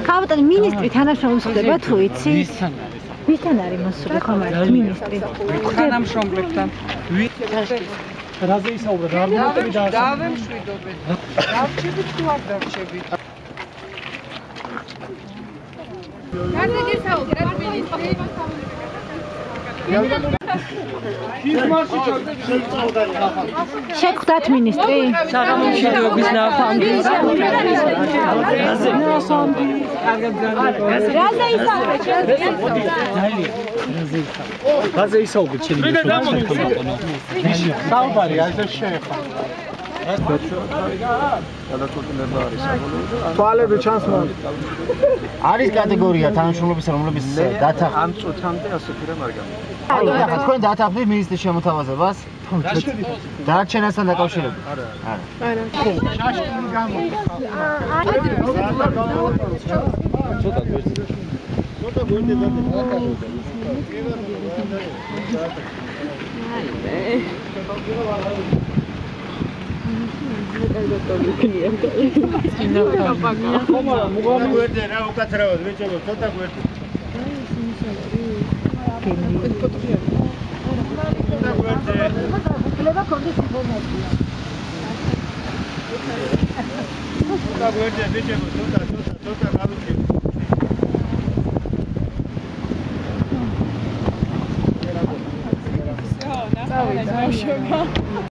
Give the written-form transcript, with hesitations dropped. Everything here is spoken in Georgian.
ხავტან მინისტრი თანამშრომლობს ხდება თუ იცი? ვისთან არის მოსული ხომ არის მინისტრი? თანამშრომლებთან. რაზე ისაუბრა? რა არგუმენტები დაასახელა? დავემშვიდობეთ. დავჭირდით თუ არ დავჭირდით? რაზე გესაუბრეთ მინისტრი? შეხვდათ მინისტრი? საღამომშვიდობის ნახვამდი. რაზე ისაუბრეთ? რაზე ისაუბრეთ შენ? საუბარი ასე შეეხო. თვალები ჩანს მომ. არის კატეგორია თანამშრომლობისა, რომლებიც დათანხმდა ამ წუთამდე ასეთი რამ არ გამო. აი, ახლა თქვენ დათანხმდით მინისტრის შემოთავაზებას? დარჩენასთან დაკავშირებით? არა. შაშკი გამო. ცოტა გვერდზე. ცოტა გვერდზე გვერდზე რა უკაცრავად ვეჭებო, ცოტა გვერდზე. ცოტა გვერდზე. უფლება კონდეს ინფორმაცია. ცოტა გვერდზე ვეჭებო, ცოტა გავიქცევ. Давай, давай.